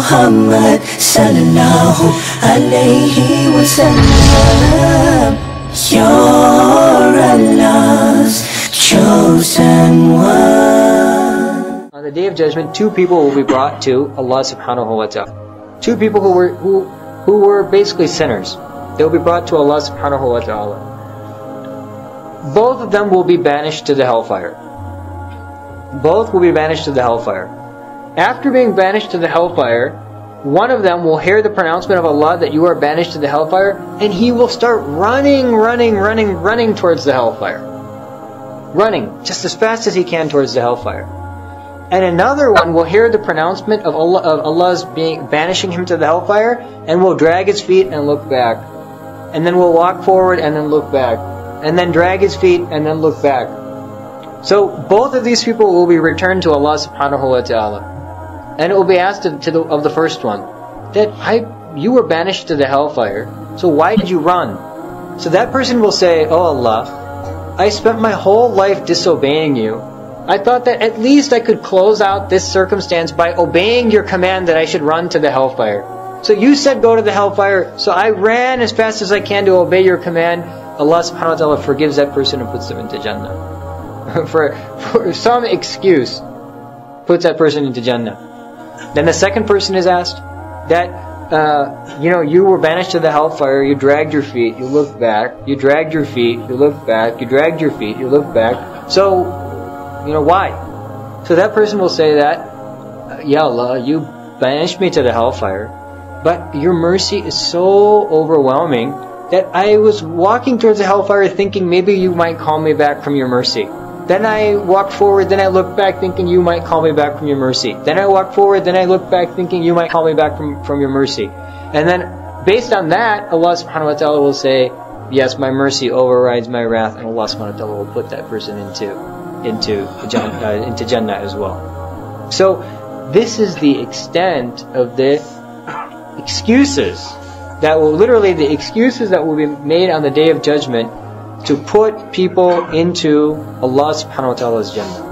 Muhammad sallallahu alayhi wa sallam. You're Allah's chosen one. On the Day of Judgment, two people will be brought to Allah subhanahu wa ta'ala. Two people who were basically sinners. They will be brought to Allah subhanahu wa ta'ala. Both of them will be banished to the hellfire. Both will be banished to the hellfire. After being banished to the hellfire, one of them will hear the pronouncement of Allah that you are banished to the hellfire, and he will start running towards the hellfire. Running just as fast as he can towards the hellfire. And another one will hear the pronouncement of Allah's banishing him to the hellfire, and will drag his feet and look back. And then will walk forward and then look back. And then drag his feet and then look back. So both of these people will be returned to Allah subhanahu wa ta'ala. And it will be asked of the first one, that you were banished to the hellfire, so why did you run? So that person will say, oh Allah, I spent my whole life disobeying you. I thought that at least I could close out this circumstance by obeying your command that I should run to the hellfire. So you said go to the hellfire, so I ran as fast as I can to obey your command. Allah subhanahu wa ta'ala forgives that person and puts them into Jannah. for some excuse, puts that person into Jannah. Then the second person is asked that, you were banished to the hellfire, you dragged your feet, you looked back, you dragged your feet, you looked back, you dragged your feet, you looked back. So, why? So that person will say that, Ya Allah, you banished me to the hellfire, but your mercy is so overwhelming that I was walking towards the hellfire thinking maybe you might call me back from your mercy. Then I walked forward, then I looked back thinking you might call me back from your mercy. Then I walked forward, then I looked back thinking you might call me back from your mercy. And then based on that, Allah subhanahu wa ta'ala will say, yes, my mercy overrides my wrath, and Allah subhanahu wa ta'ala will put that person into Jannah as well. So this is the extent of the excuses that will be made on the Day of Judgment to put people into Allah subhanahu wa ta'ala's Jannah.